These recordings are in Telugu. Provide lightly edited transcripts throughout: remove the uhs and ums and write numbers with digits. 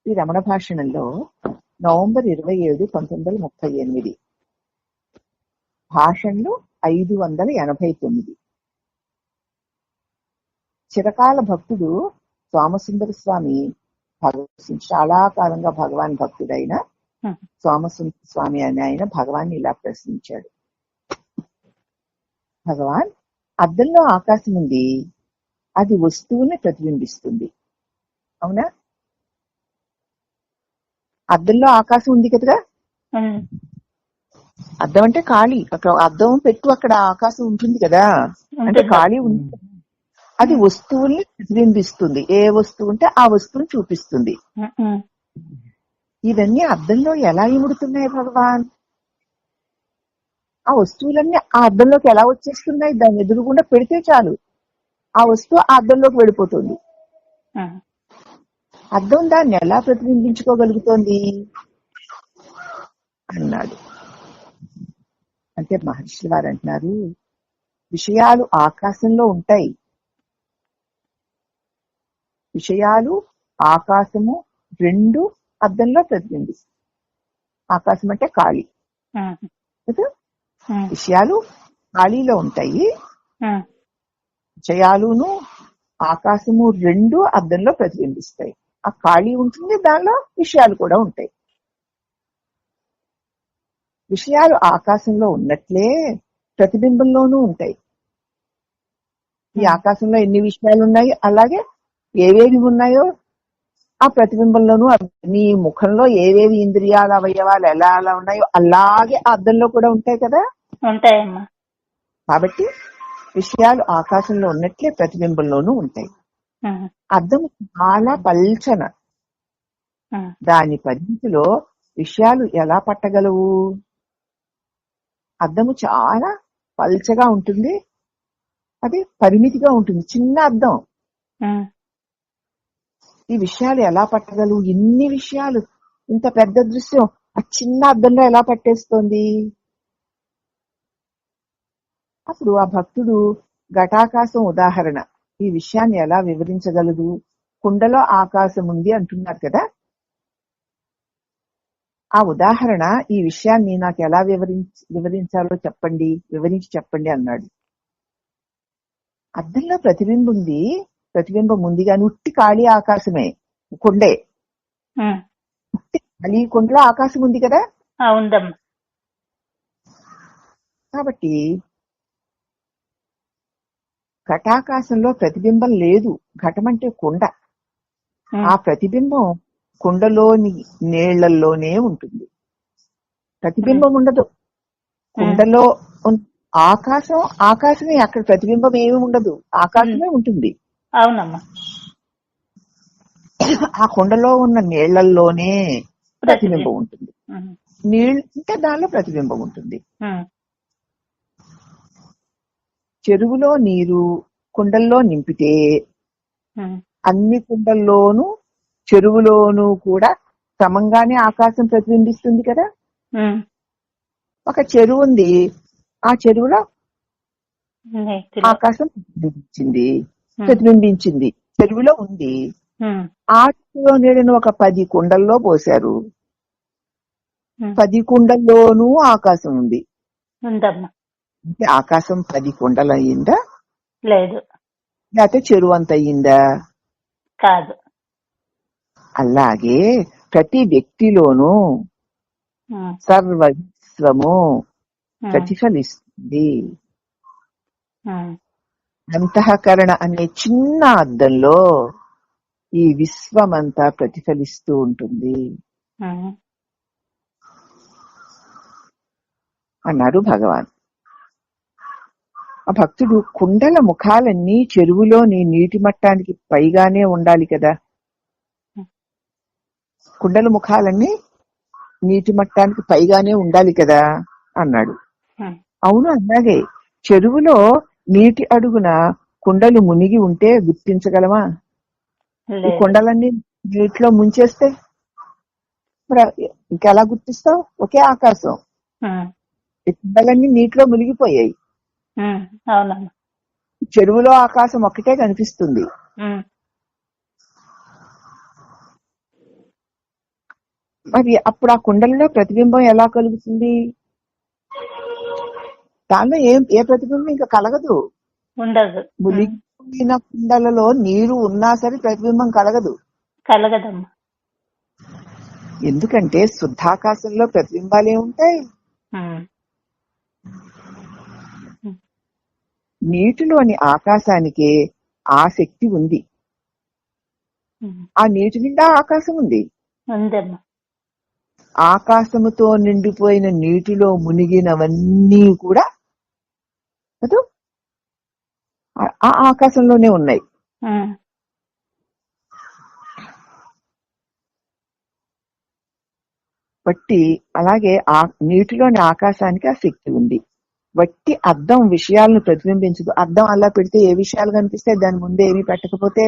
ఈ రమణ భాషణంలో నవంబర్ 27, 1938 భాషణలు 589. చిరకాల భక్తుడు సోమసుందర స్వామి చాలా కాలంగా భగవాన్ భక్తుడైన సోమసుందర స్వామి అని ఆయన భగవాన్ ఇలా ప్రశ్నించాడు. భగవాన్, అద్దంలో ఆకాశం ఉంది, అది వస్తువుని ప్రతిబింబిస్తుంది, అవునా? అద్దంలో ఆకాశం ఉంది కదా. అద్దం అంటే ఖాళీ, అక్కడ అద్దం పెట్టు, అక్కడ ఆకాశం ఉంటుంది కదా, అంటే ఖాళీ ఉంది. అది వస్తువుల్ని ప్రతిబింబిస్తుంది. ఏ వస్తువు ఉంటే ఆ వస్తువుని చూపిస్తుంది. ఇవన్నీ అద్దంలో ఎలా ఇముడుతున్నాయి భగవాన్? ఆ వస్తువులన్నీ ఆ అద్దంలోకి ఎలా వచ్చేస్తున్నాయి? దాన్ని ఎదురుగుండా పెడితే చాలు, ఆ వస్తువు ఆ అద్దంలోకి వెళ్ళిపోతుంది. అద్దం దాన్ని ఎలా ప్రతిబింబించుకోగలుగుతోంది అన్నాడు. అంటే మహర్షి వారు అంటున్నారు, విషయాలు ఆకాశంలో ఉంటాయి, విషయాలు ఆకాశము రెండు అద్దంలో ప్రతిబింబిస్తాయి. ఆకాశం అంటే ఖాళీ కదా, విషయాలు ఖాళీలో ఉంటాయి, విషయాలును ఆకాశము రెండు అద్దంలో ప్రతిబింబిస్తాయి. ఆ ఖాళీ ఉంటుంది, దానిలో విషయాలు కూడా ఉంటాయి. విషయాలు ఆకాశంలో ఉన్నట్లే ప్రతిబింబంలోనూ ఉంటాయి. ఈ ఆకాశంలో ఎన్ని విషయాలు ఉన్నాయి, అలాగే ఏవేవి ఉన్నాయో ఆ ప్రతిబింబంలోనూ, నీ ముఖంలో ఏవేవి ఇంద్రియాల అవయవాలు ఎలా అలా ఉన్నాయో అలాగే అద్దంలో కూడా ఉంటాయి కదా. ఉంటాయమ్మా. కాబట్టి విషయాలు ఆకాశంలో ఉన్నట్లే ప్రతిబింబంలోనూ ఉంటాయి. అద్దం చాలా పల్చన, దాని పరిమితిలో విషయాలు ఎలా పట్టగలవు? అద్దము చాలా పల్చగా ఉంటుంది, అది పరిమితిగా ఉంటుంది, చిన్న అద్దం. ఈ విషయాలు ఎలా పట్టగలవు? ఇన్ని విషయాలు, ఇంత పెద్ద దృశ్యం ఆ చిన్న అద్దంలో ఎలా పట్టేస్తోంది? అప్పుడు ఆ భక్తుడు ఘటాకాశం ఉదాహరణ ఈ విషయాన్ని ఎలా వివరించగలదు? కుండలో ఆకాశం ఉంది అంటున్నారు కదా, ఆ ఉదాహరణ ఈ విషయాన్ని నాకు ఎలా వివరించాలో చెప్పండి, వివరించి చెప్పండి అన్నాడు. అద్దంలో ప్రతిబింబం ఉంది కానీ ఉట్టి ఖాళీ ఆకాశమే, కొండే. ఉట్టి ఖాళీ కొండలో ఆకాశం ఉంది కదా. కాబట్టి ఘటాకాశంలో ప్రతిబింబం లేదు. ఘటం అంటే కొండ. ఆ ప్రతిబింబం కుండలోని నీళ్లలోనే ఉంటుంది, ప్రతిబింబం ఉండదు. కుండలో ఆకాశమే, అక్కడ ప్రతిబింబం ఏమి ఉండదు, ఆకాశమే ఉంటుంది. అవునమ్మా. ఆ కుండలో ఉన్న నీళ్లల్లోనే ప్రతిబింబం ఉంటుంది. నీళ్లు ఉంటే దానిలో ప్రతిబింబం ఉంటుంది. చెరువులో నీరు కుండల్లో నింపితే అన్ని కుండల్లోనూ చెరువులోనూ కూడా క్రమంగానే ఆకాశం ప్రతిబింబిస్తుంది కదా. ఒక చెరువు ఉంది, ఆ చెరువులో ఆకాశం ప్రతిబింబించింది, చెరువులో ఉంది. ఆ చెరువులో నీళ్ళను ఒక 10 కుండల్లో పోశారు, 10 కుండల్లోనూ ఆకాశం ఉంది. అంటే ఆకాశం 10 కుండలు అయ్యిందా? లేదు. లేకపోతే చెరువు అంత అయ్యిందా? కాదు. అలాగే ప్రతి వ్యక్తిలోనూ సర్వ విశ్వము ప్రతిఫలిస్తుంది. అంతఃకరణ అనే చిన్న అద్దంలో ఈ విశ్వమంతా ప్రతిఫలిస్తూ ఉంటుంది అన్నారు భగవాన్. ఆ భక్తుడు, కుండల ముఖాలన్నీ చెరువులోని నీటి మట్టానికి పైగానే ఉండాలి కదా, కుండల ముఖాలన్నీ నీటి మట్టానికి పైగానే ఉండాలి కదా అన్నాడు. అవును, అలాగే చెరువులో నీటి అడుగున కుండలు మునిగి ఉంటే గుర్తించగలమా? ఈ కుండలన్నీ నీటిలో ముంచేస్తే మరి ఇంకెలా గుర్తిస్తావు? ఒకే ఆకాశం, ఈ కుండలన్నీ నీటిలో మునిగిపోయాయి, చెరువులో ఆకాశం ఒక్కటే కనిపిస్తుంది. మరి అప్పుడు ఆ కుండలలో ప్రతిబింబం ఎలా కలుగుతుంది? దానిలో ఏ ప్రతిబింబం ఇంకా కలగదు. ఉండదు. మునిగిన కుండలలో నీరు ఉన్నా సరే ప్రతిబింబం కలగదు. కలగదమ్మా. ఎందుకంటే శుద్ధాకాశంలో ప్రతిబింబాలే ఉంటాయి. నీటిలోని ఆకాశానికే ఆ శక్తి ఉంది. ఆ నీటి నిండా ఆకాశం ఉంది. ఉందమ్మా. ఆకాశముతో నిండిపోయిన నీటిలో మునిగినవన్నీ కూడా కదా ఆ ఆకాశంలోనే ఉన్నాయి. బట్టి అలాగే ఆ నీటిలోని ఆకాశానికి ఆ శక్తి ఉంది. బట్టి అద్దం విషయాలను ప్రతిబింబించదు. అద్దం అలా పెడితే ఏ విషయాలు కనిపిస్తాయి? దాని ముందే ఏమీ పెట్టకపోతే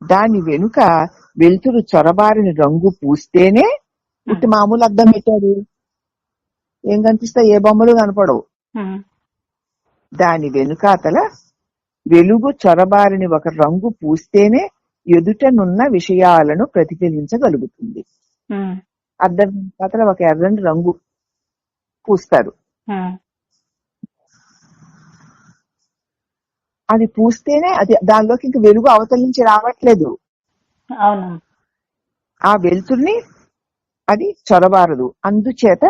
దాని వెనుక వెలుతురు చొరబారిన రంగు పూస్తేనే ఇటు మామూలు అద్దం పెట్టాడు, ఏం కనిపిస్తాయి? ఏ బొమ్మలు కనపడవు. దాని వెనుకాతల వెలుగు చొరబారిని ఒక రంగు పూస్తేనే ఎదుటనున్న విషయాలను ప్రతిఫలించగలుగుతుంది. అద్దం వెనుకాతల ఒక ఎర్రని రంగు పూస్తారు. అది పూస్తేనే అది దానిలోకి ఇంక వెలుగు అవతల నుంచి రావట్లేదు. ఆ వెలుతుర్ని అది చొరబారదు. అందుచేత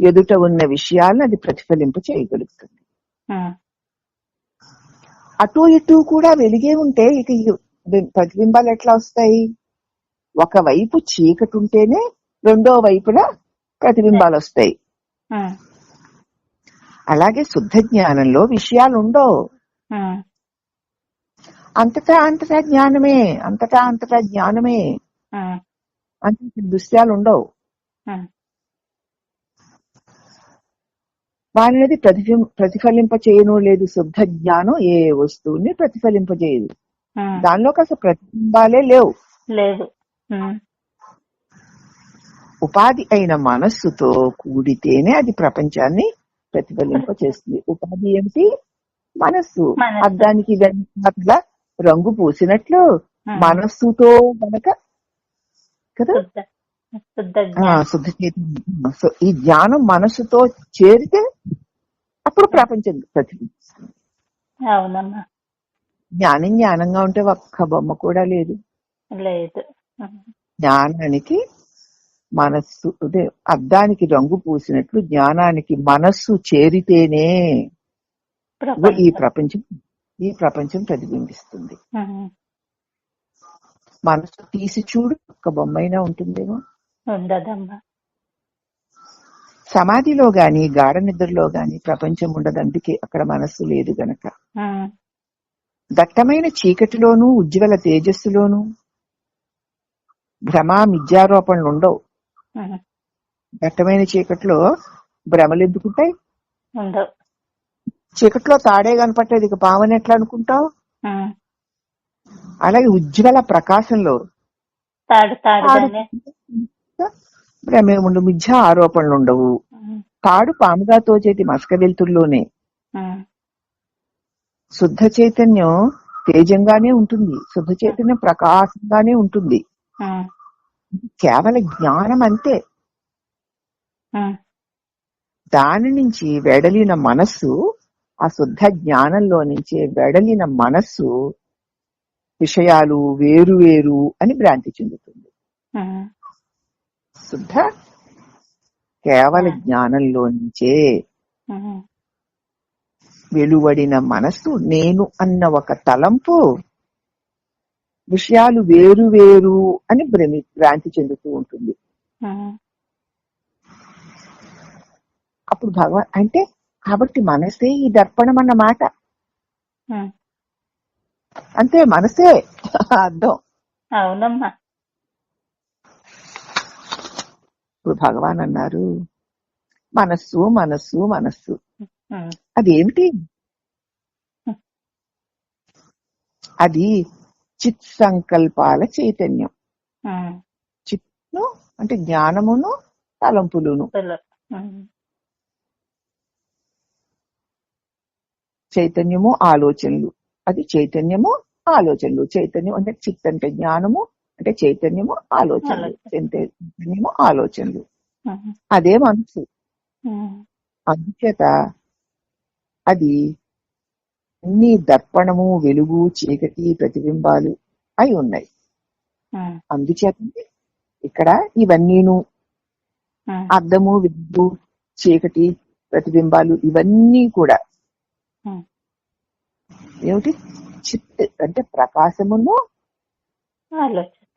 ఎదుట ఉన్న విషయాలను అది ప్రతిఫలింప చేయగలుగుతుంది. అటు ఇటు కూడా వెలిగే ఉంటే ఇక ప్రతిబింబాలు ఎట్లా వస్తాయి? ఒకవైపు చీకటి ఉంటేనే రెండో వైపున ప్రతిబింబాలు వస్తాయి. అలాగే శుద్ధ జ్ఞానంలో విషయాలు ఉండవు. అంతటా అంతటా జ్ఞానమే, అంతటా అంతటా జ్ఞానమే, అంత దృశ్యాలు ఉండవు. వారినది ప్రతిఫలింప చేయను లేదు. శుద్ధ జ్ఞానం ఏ వస్తువుని ప్రతిఫలింపజేయదు. దానిలోకి అసలు ప్రతిబింబాలే లేవు. ఉపాధి అయిన మనస్సుతో కూడితేనే అది ప్రపంచాన్ని ప్రతిఫలింప చేస్తుంది. ఉపాధి ఏమిటి? మనస్సు. అద్దానికి వెనకాల రంగు పూసినట్లు మనస్సుతో గనక కదా శుద్ధ చైతన్యం. ఈ జ్ఞానం మనస్సుతో చేరితే అప్పుడు ప్రపంచం ప్రతిఫలిస్తుంది. జ్ఞానం జ్ఞానంగా ఉంటే ఒక్క బొమ్మ కూడా లేదు. జ్ఞానానికి మనస్సు అదే అద్దానికి రంగు పూసినట్లు జ్ఞానానికి మనస్సు చేరితేనే ఈ ప్రపంచం ప్రతిబింబిస్తుంది. మనసు తీసి చూడు, ఒక్క బొమ్మైనా ఉంటుందేమో. సమాధిలో గాని గాఢ నిద్రలో గాని ప్రపంచం ఉండదు. అందుకే అక్కడ మనస్సు లేదు గనక. దట్టమైన చీకటిలోనూ ఉజ్వల తేజస్సులోనూ భ్రమ మిథ్యారోపణలు ఉండవు. దట్టమైన చీకటిలో భ్రమలు ఎందుకుంటాయి? చీకట్లో తాడే కనపట్టేది, ఇక పావని ఎట్లా అనుకుంటావు? అలాగే ఉజ్వల ప్రకాశంలో భ్రమే ఉండు, మిథ్యా ఆరోపణలు ఉండవు. తాడు పాముగా తోచేది మసక వెలుతుల్లోనే. శుద్ధ చైతన్యం తేజంగానే ఉంటుంది. శుద్ధ చైతన్యం ప్రకాశంగానే ఉంటుంది. కేవల జ్ఞానం అంతే. దాని నుంచి వెడలిన మనస్సు, ఆ శుద్ధ జ్ఞానంలో నుంచే వెడలిన మనస్సు విషయాలు వేరు వేరు అని భ్రాంతి చెందుతుంది. శుద్ధ కేవల జ్ఞానంలో నుంచే వెలువడిన మనస్సు నేను అన్న ఒక తలంపు విషయాలు వేరు వేరు అని భ్రాంతి చెందుతూ ఉంటుంది. అప్పుడు భగవాన్ అంటే కాబట్టి మనసే ఈ దర్పణం అన్నమాట. అంతే, మనసే అర్థం. అవునమ్మా. ఇప్పుడు భగవాన్ అన్నారు మనస్సు మనస్సు మనస్సు. అదేమిటి? అది చిత్ సంకల్పాల చైతన్యం. చిత్ను అంటే జ్ఞానమును తలంపులును. చైతన్యము ఆలోచనలు, అది చైతన్యము ఆలోచనలు. చైతన్యం అంటే చిత్ అంటే జ్ఞానము, అంటే అంటే చైతన్యము ఆలోచనలు, చైతన్యము ఆలోచనలు, అదే మనసు. అందుచేత అది అన్ని దర్పణము, వెలుగు, చీకటి, ప్రతిబింబాలు అయి ఉన్నాయి. అందుచేత ఇక్కడ ఇవన్నీను అర్థము, వెలుగు, చీకటి, ప్రతిబింబాలు ఇవన్నీ కూడా ఏమిటి? చిత్ అంటే ప్రకాశమును,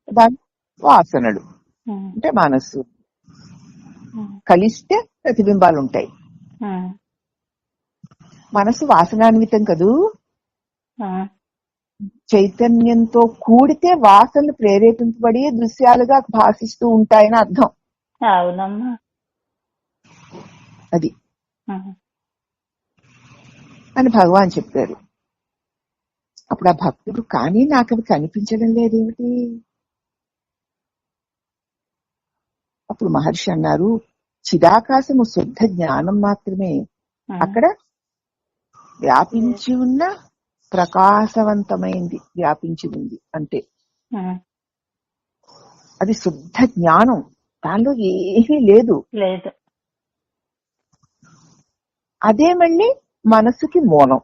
దాని వాసనలు అంటే మనస్సు కలిస్తే ప్రతిబింబాలు ఉంటాయి. మనసు వాసనాన్వితం కదూ. చైతన్యంతో కూడితే వాసనలు ప్రేరేపించబడి దృశ్యాలుగా భాషిస్తూ ఉంటాయని అర్థం. అవునమ్మా. అది అని భగవాన్ చెప్పారు. అప్పుడు ఆ భక్తుడు కానీ నాకు అవి కనిపించడం లేదేమిటి? అప్పుడు మహర్షి అన్నారు, చిదాకాశము శుద్ధ జ్ఞానం మాత్రమే అక్కడ వ్యాపించి ఉన్న ప్రకాశవంతమైంది, వ్యాపించి ఉంది అంటే అది శుద్ధ జ్ఞానం, దానిలో ఏమీ లేదు. అదే మళ్ళీ మనసుకి మూలం.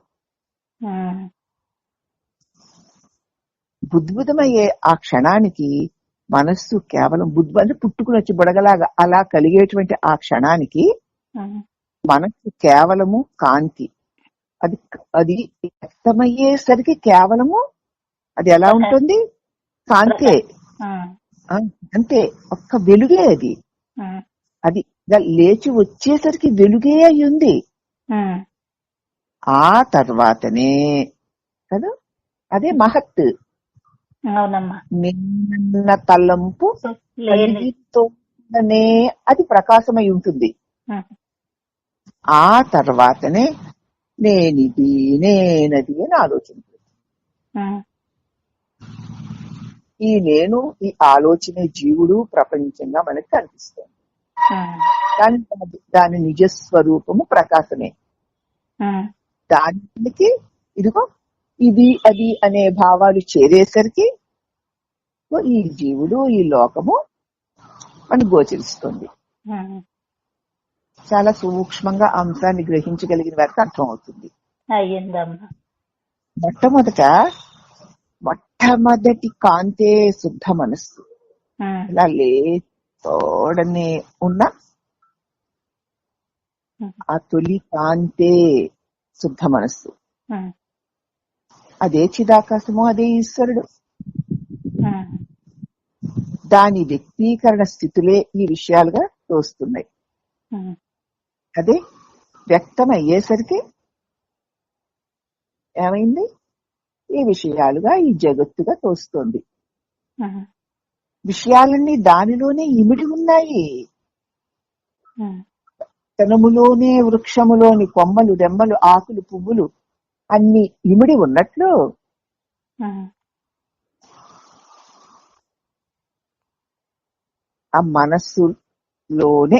బుద్భుతమయ్యే ఆ క్షణానికి మనస్సు కేవలం బుద్ధి అంటే పుట్టుకుని వచ్చి బుడగలాగా అలా కలిగేటువంటి ఆ క్షణానికి మనస్సు కేవలము కాంతి. అది అది వ్యక్తమయ్యేసరికి కేవలము అది ఎలా ఉంటుంది? కాంతే, అంతే, ఒక్క వెలుగే అది. అది లేచి వచ్చేసరికి వెలుగే అయ్యింది. ఆ తర్వాతనే కదా అదే మహత్. నిన్న తలంపు కలిగితోనే అది ప్రకాశమై ఉంటుంది. ఆ తర్వాతనే నేనిది, నేనది అని ఆలోచించింది. ఈ నేను, ఈ ఆలోచనే జీవుడు, ప్రపంచంగా మనకి కనిపిస్తుంది. దాని నిజస్వరూపము ప్రకాశమే. దానికి ఇదిగో ఇది అది అనే భావాలు చేరేసరికి ఈ జీవుడు, ఈ లోకము మనకు గోచరిస్తుంది. చాలా సూక్ష్మంగా అంశాన్ని గ్రహించగలిగిన వారికి అర్థం అవుతుంది. మొట్టమొదటి కాంతే శుద్ధ మనస్సు. ఇలా తోడనే ఉన్న ఆ తొలి కాంతే శుద్ధ మనస్సు. అదే చిదాకాశము, అదే ఈశ్వరుడు. దాని వ్యక్తీకరణ స్థితులే ఈ విషయాలుగా తోస్తున్నాయి. అదే వ్యక్తం అయ్యేసరికి ఏమైంది? ఈ విషయాలుగా, ఈ జగత్తుగా తోస్తుంది. విషయాలన్నీ దానిలోనే ఇమిడి ఉన్నాయి. తనములోనే వృక్షములోని కొమ్మలు, రెమ్మలు, ఆకులు, పువ్వులు అన్ని ఇమిడి ఉన్నట్లు ఆ మనస్సులోనే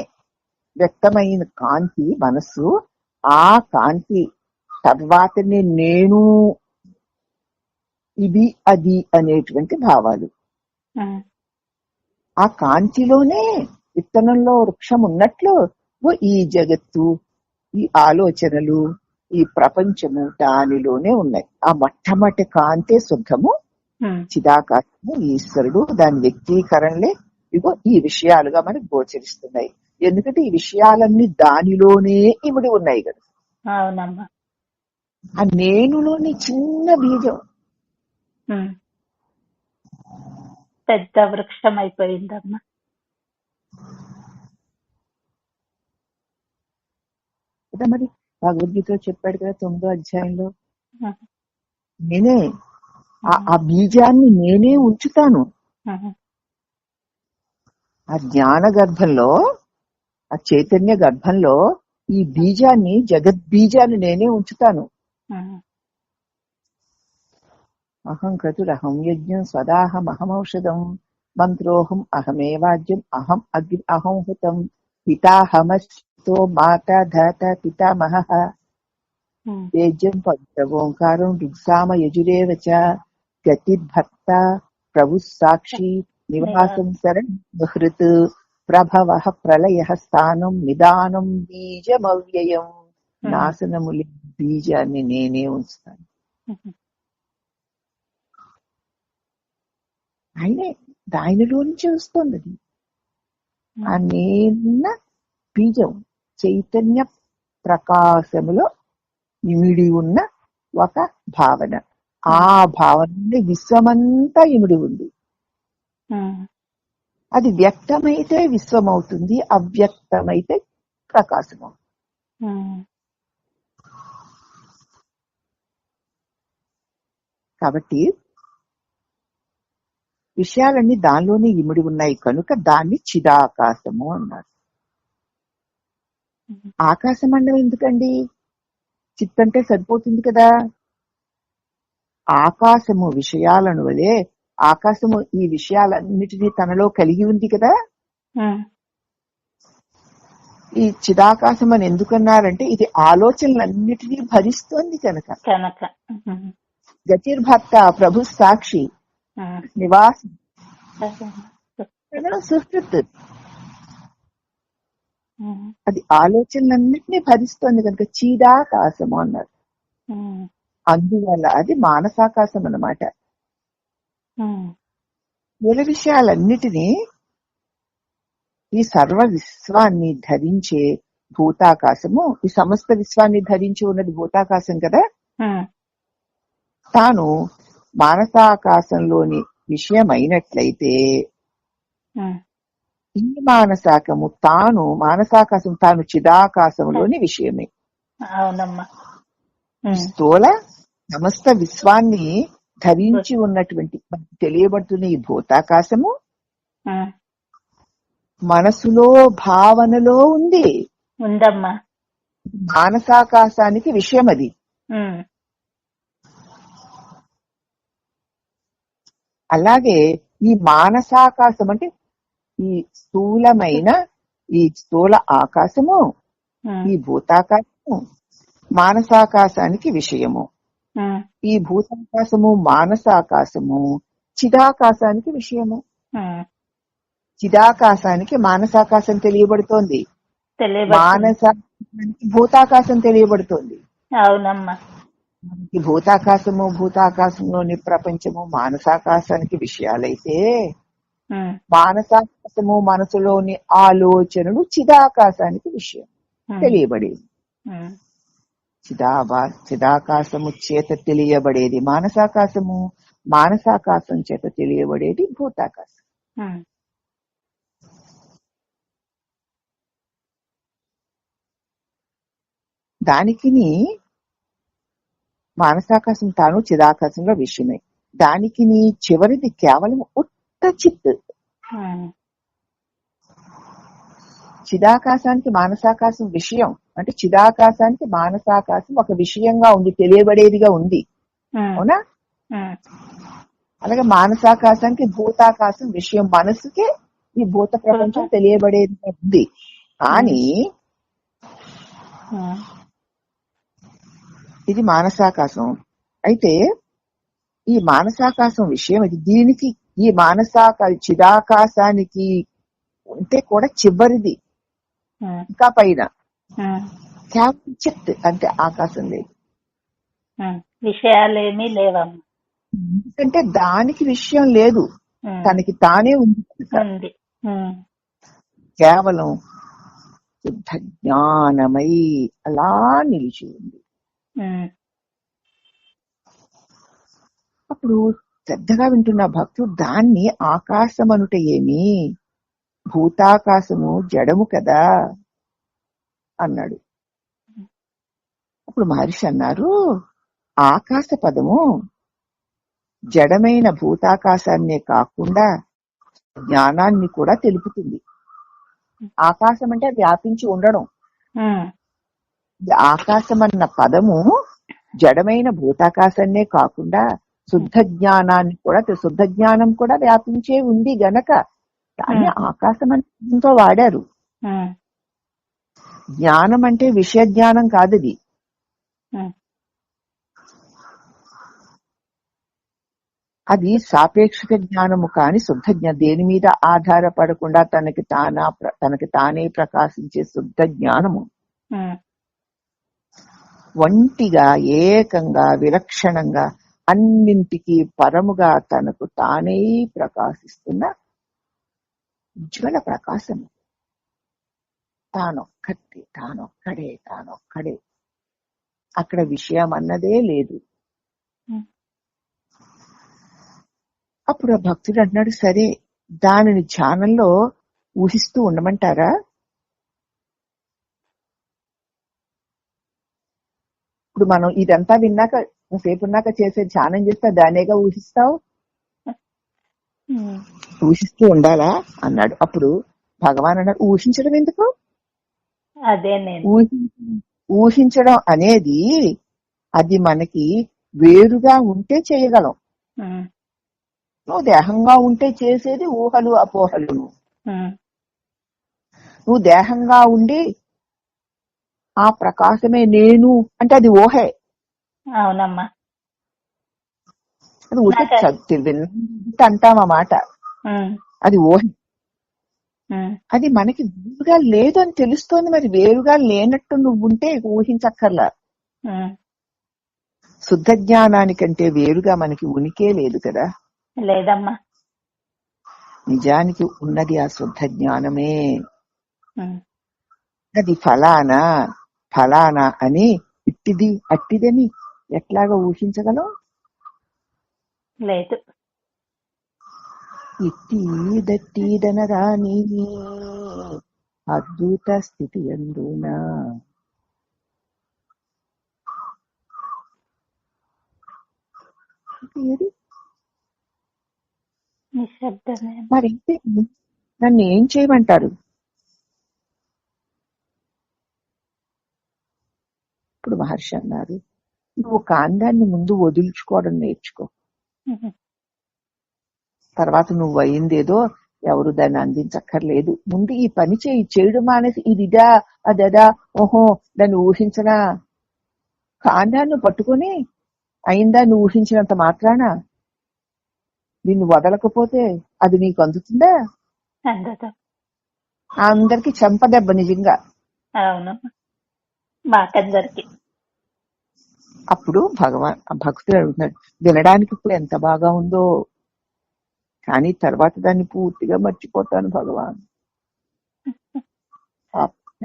వ్యక్తమైన కాంతి మనస్సు. ఆ కాంతి తర్వాతనే నేను, ఇది, అది అనేటువంటి భావాలు. ఆ కాంతిలోనే విత్తనంలో వృక్షం ఉన్నట్లు ఈ జగత్తు, ఈ ఆలోచనలు, ఈ ప్రపంచము దానిలోనే ఉన్నాయి. ఆ మొట్టమొదటి కాంతే శుద్ధము, చిదాకాశము, ఈశ్వరుడు. దాని వ్యక్తీకరణలే ఇగో ఈ విషయాలుగా మనకు గోచరిస్తున్నాయి. ఎందుకంటే ఈ విషయాలన్నీ దానిలోనే ఇమిడి ఉన్నాయి కదా. ఆ నేనులోని చిన్న బీజం పెద్ద వృక్షం అయిపోయిందమ్మా. మరి భగవద్గీతలో చెప్పాడు కదా 9వ అధ్యాయంలో, నేనే ఆ బీజాన్ని నేనే ఉంచుతాను. ఆ జ్ఞాన గర్భంలో, ఆ చైతన్య గర్భంలో ఈ బీజాన్ని, జగద్బీజాన్ని నేనే ఉంచుతాను. అహం క్రతురహం యజ్ఞం స్వదాహం అహమౌషధం మంత్రోహం అహమేవాజ్యం అహం అగ్ని అహం హుతం పితాహమస్తో మాతా ధాత పితామహః తేజ్యం పవిత్రఓంకారం ఋగ్సామ యజురేవ చ గతిర్భర్త ప్రభు సాక్షి నివాసం శరణ్ ప్రభవ ప్రళయ స్థానం నిదానం బీజమవ్యయం. నాశనములి బీజాన్ని నేనే ఉంచుతాను. ఆయనలో నుంచి వస్తుంది అది. ఆ నేనున్న బీజం చైతన్య ప్రకాశములో ఇమిడి ఉన్న ఒక భావన. ఆ భావన విశ్వమంతా ఇమిడి ఉంది. అది వ్యక్తమైతే విశ్వం అవుతుంది, అవ్యక్తమైతే ప్రకాశం అవుతుంది. కాబట్టి విషయాలన్నీ దానిలోనే ఇమిడి ఉన్నాయి కనుక దాన్ని చిదాకాశము అన్నారు. ఆకాశమండం ఎందుకండి? చిత్తంటే సరిపోతుంది కదా. ఆకాశము విషయాలను వలె ఆకాశము ఈ విషయాలన్నిటినీ తనలో కలిగి ఉంది కదా. ఈ చిదాకాశం అని ఎందుకన్నారంటే ఇది ఆలోచనలన్నిటినీ భరిస్తోంది కనుక. గతిర్భర్త ప్రభు సాక్షి నివాసం సుహృత్, అది ఆలోచనలన్నిటినీ భరిస్తోంది కనుక చిదాకాశము అన్నారు. అందువల్ల అది మానసాకాశం అన్నమాట. మూల విషయాలన్నిటినీ ఈ సర్వ విశ్వాన్ని ధరించే భూతాకాశము, ఈ సమస్త విశ్వాన్ని ధరించి ఉన్నది భూతాకాశం కదా. తాను మానసాకాశంలోని విషయమైనట్లయితే ఈ మానసాకాశం తాను చిదాకాశంలోని విషయమే. స్థూల సమస్త విశ్వాన్ని ధరించి ఉన్నటువంటి తెలియబడుతున్న ఈ భూతాకాశము మనసులో భావనలో ఉంది. మానసాకాశానికి విషయం అది. అలాగే ఈ మానసాకాశం అంటే ఈ స్థూలమైన ఈ స్థూల ఆకాశము, ఈ భూతాకాశము మానసాకాశానికి విషయము. ఈ భూతాకాశము మానసాకాశము చిదాకాశానికి విషయము. చిదాకాశానికి మానసాకాశం తెలియబడుతోంది, మానసాకాశానికి భూతాకాశం తెలియబడుతోంది. అవునమ్మా. మనకి భూతాకాశంలోని ప్రపంచము మానసాకాశానికి విషయాలైతే మానసాకాశము మనసులోని ఆలోచనలు చిదాకాశానికి విషయం తెలియబడేది. చిదాకాశము చేత తెలియబడేది మానసాకాశము, మానసాకాశం చేత తెలియబడేది భూతాకాశం. దానికి మానసాకాశం తాను చిదాకాశంలో విషయమే. దానికి చివరిది కేవలం ఉత్త చిత్. చిదాకాశానికి మానసాకాశం విషయం అంటే చిదాకాశానికి మానసాకాశం ఒక విషయంగా ఉంది, తెలియబడేదిగా ఉంది. అవునా? అలాగే మానసాకాశానికి భూతాకాశం విషయం, మనసుకే ఈ భూత ప్రపంచం తెలియబడేదిగా ఉంది. కానీ ఇది మానసాకాశం అయితే ఈ మానసాకాశం విషయం ఇది. దీనికి ఈ చిదాకాశానికి అంటే కూడా చివరిది ఇంకా పైన చిత్ అంటే ఆకాశం లేదు, విషయాలేమీ లేవమ్మా. ఎందుకంటే దానికి విషయం లేదు, తనకి తానే ఉంది. కేవలం శుద్ధ జ్ఞానమై అలా నిలిచి ఉంది. అప్పుడు శ్రద్ధగా వింటున్న భక్తుడు దాన్ని ఆకాశం అనుట ఏమి, భూతాకాశము జడము కదా అన్నాడు. అప్పుడు మహర్షి అన్నారు, ఆకాశ పదము జడమైన భూతాకాశాన్నే కాకుండా జ్ఞానాన్ని కూడా తెలుపుతుంది. ఆకాశం అంటే వ్యాపించి ఉండడం. ఆకాశం అన్న పదము జడమైన భూతాకాశాన్నే కాకుండా శుద్ధ జ్ఞానాన్ని కూడా, శుద్ధ జ్ఞానం కూడా వ్యాపించే ఉంది గనక దాన్ని ఆకాశం అంటే వాడారు. జ్ఞానం అంటే విషయ జ్ఞానం కాదు, అది అది సాపేక్షిక జ్ఞానము కాని శుద్ధ జ్ఞానం, దేని మీద ఆధారపడకుండా తనకి తానే ప్రకాశించే శుద్ధ జ్ఞానము. ఒంటిగా ఏకంగా విలక్షణంగా అన్నింటికీ పరముగా తనకు తానే ప్రకాశిస్తున్న ఉజ్వల ప్రకాశము. తానొక్కడే. అక్కడ విషయం అన్నదే లేదు. అప్పుడు ఆ భక్తుడు అన్నాడు, సరే దానిని ధ్యానంలో ఊహిస్తూ ఉండమంటారా? ఇప్పుడు మనం ఇదంతా విన్నాక సేపు ఉన్నాక చేసే ధ్యానం చేస్తే దానేగా ఊహిస్తావు, ఊహిస్తూ ఉండాలా అన్నాడు. అప్పుడు భగవాన్ అన్నాడు, ఊహించడం ఎందుకు? అదే ఊహించడం అనేది అది మనకి వేరుగా ఉంటే చేయగలం. నువ్వు దేహంగా ఉంటే చేసేది ఊహలు అపోహలు. నువ్వు దేహంగా ఉండి ఆ ప్రకాశమే నేను అంటే అది ఊహే. అవునమ్మా. అది ఊహ అంటాం ఆ మాట, అది ఊహ. అది మనకి వేరుగా లేదు అని తెలుస్తోంది. మరి వేరుగా లేనట్టు నువ్వు ఉంటే ఊహించక్కర్లా. శుద్ధ జ్ఞానానికంటే వేరుగా మనకి ఉనికే లేదు కదా. లేదమ్మా. నిజానికి ఉన్నది ఆ శుద్ధ జ్ఞానమే. అది ఫలానా అని ఇట్టిది అట్టిదని ఎట్లాగా ఊహించగలం? లేదు. ఇట్టిదట్టిదనరాని అద్భుత స్థితి అందునా మరి నన్ను ఏం చేయమంటారు? ఇప్పుడు మహర్షి అన్నారు, నువ్వు కాండాన్ని ముందు వదులుచుకోవడం నేర్చుకో. తర్వాత నువ్వు అయిందేదో ఎవరు దాన్ని అందించక్కర్లేదు. ముందు ఈ పని చేయడం మానేసి ఇదిదా అదదా ఓహో దాన్ని ఊహించనా. కాండాన్ని పట్టుకొని అయిందాన్ని ఊహించినంత మాత్రాన నిన్ను వదలకపోతే అది నీకు అందుతుందా? అందరికి చెంపదెబ్బ నిజంగా. అప్పుడు భక్తుడు అడుగుతున్నాడు, వినడానికి ఇప్పుడు ఎంత బాగా ఉందో, కానీ తర్వాత దాన్ని పూర్తిగా మర్చిపోతాను భగవాన్.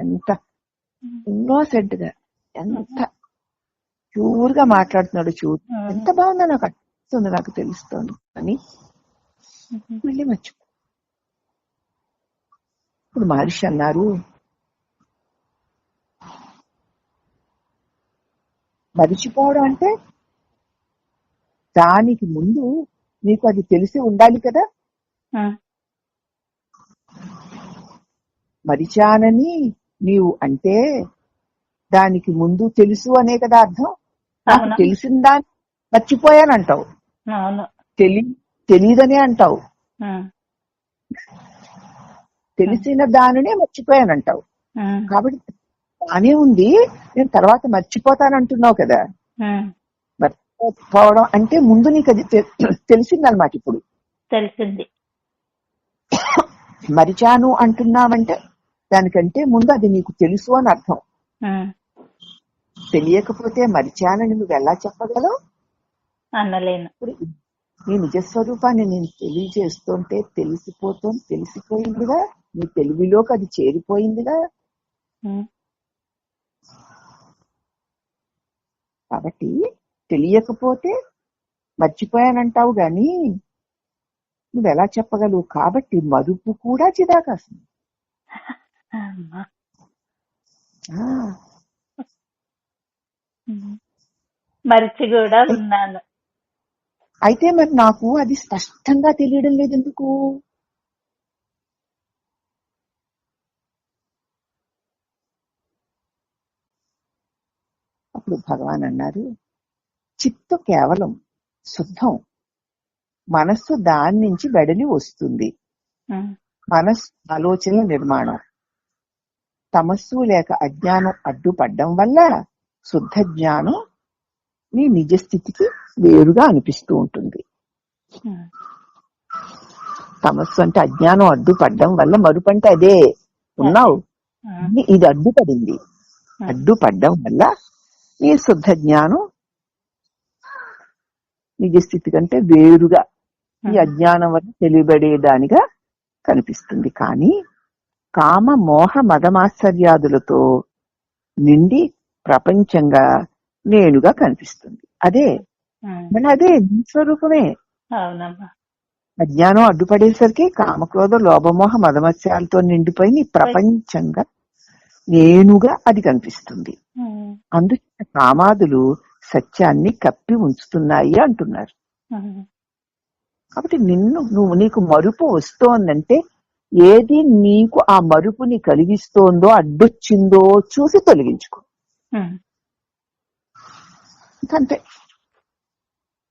ఎంత ఇన్నోసెంట్ గా, ఎంత ప్యూర్ గా మాట్లాడుతున్నాడు చూడు, ఎంత బాగుందో నాకు అనిపిస్తుంది, నాకు తెలుస్తోంది అని మళ్ళీ మర్చిపో. ఇప్పుడు మహర్షి అన్నారు, మరిచిపోవడం అంటే దానికి ముందు నీకు అది తెలిసి ఉండాలి కదా. మరిచానని నీవు అంటే దానికి ముందు తెలుసు అనే కదా అర్థం. నాకు తెలిసిన దాన్ని మర్చిపోయానంటావు, తెలీదనే అంటావు, తెలిసిన దానినే మర్చిపోయానంటావు. కాబట్టి బానే ఉంది, నేను తర్వాత మర్చిపోతానంటున్నావు కదా. మర్చిపోవడం అంటే ముందు నీకు అది తెలిసిందన్నమాట. ఇప్పుడు తెలిసింది. మరిచాను అంటున్నావంటే దానికంటే ముందు అది నీకు తెలుసు అని అర్థం. తెలియకపోతే మరిచానని నువ్వు ఎలా చెప్పగలవు? అనలేను. నీ నిజస్వరూపాన్ని నేను తెలియజేస్తుంటే తెలిసిపోయిందిగా, నీ తెలివిలోకి అది చేరిపోయిందిగా. కాబట్టి తెలియకపోతే మర్చిపోయానంటావు గాని నువ్వెలా చెప్పగలవు? కాబట్టి మరుపు కూడా చిదాకాశం. మరిచి కూడా ఉన్నాను. అయితే మరి నాకు అది స్పష్టంగా తెలియడం లేదు ఎందుకు? అప్పుడు భగవాన్ అన్నారు, చిత్తు కేవలం శుద్ధం, మనస్సు దాని నుంచి వెడలి వస్తుంది. మనస్సు ఆలోచనల నిర్మాణం. తమస్సు లేక అజ్ఞానం అడ్డుపడ్డం వల్ల శుద్ధ జ్ఞానం నీ నిజ స్థితికి వేరుగా అనిపిస్తూ ఉంటుంది. ఉమ్, తమస్సు అంటే అజ్ఞానం అడ్డుపడ్డం వల్ల మరుపు అంటే అదే ఉన్నావు. ఉమ్, ఇది అడ్డుపడింది. ఉమ్, అడ్డుపడ్డం వల్ల నీ శుద్ధ జ్ఞానం నిజ స్థితి కంటే వేరుగా ఈ అజ్ఞానం వల్ల తెలియబడేదానిగా కనిపిస్తుంది. కానీ కామ మోహ మదమాశ్చర్యాదులతో నిండి ప్రపంచంగా నేనుగా కనిపిస్తుంది. అదే ఉమ్. మన అదే నీ స్వరూపమే. అవునమ్మా. అజ్ఞానం అడ్డుపడేసరికి కామక్రోధ లోభమోహ మదమత్యాలతో నిండిపోయి నీ ప్రపంచంగా నేనుగా అది కనిపిస్తుంది. ఉమ్, అందుకే కామాదులు సత్యాన్ని కప్పి ఉంచుతున్నాయి అంటున్నారు. ఉమ్, కాబట్టి నీకు మరుపు వస్తోందంటే ఏది నీకు ఆ మరుపుని కలిగిస్తోందో అడ్డొచ్చిందో చూసి తొలగించుకో. ఉమ్. ఇంకంతే.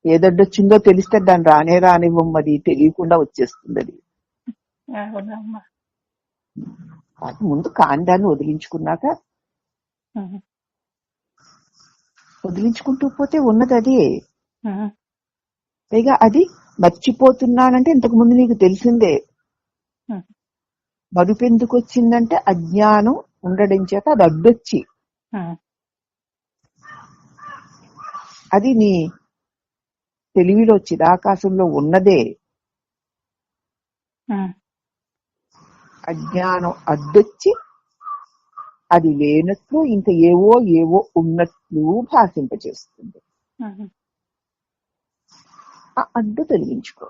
ఏదడ్డొచ్చిందో తెలిస్తే దాన్ని రానే రానివ్వమ్మది, తెలియకుండా వచ్చేస్తుంది అది. అవునమ్మా. అది ముందు కాండాన్ని వదిలించుకున్నాక ఉమ్, వదిలించుకుంటూ పోతే ఉన్నది అదే. ఉమ్, పైగా అది మర్చిపోతున్నానంటే ఇంతకు ముందు నీకు తెలిసిందే. ఉమ్, మరుపు ఎందుకు వచ్చిందంటే అజ్ఞానం ఉండడం చేత అది అడ్డొచ్చి ఉమ్, అది నీ తెలివిలో చిదాకాశంలో ఉన్నదే. ఉమ్, అజ్ఞానం అడ్డొచ్చి అది లేనట్లు ఇంకా ఏవో ఏవో ఉన్నట్లు భాషింపచేస్తుంది. ఉమ్. ఆ అడ్డు తొలగించుకో.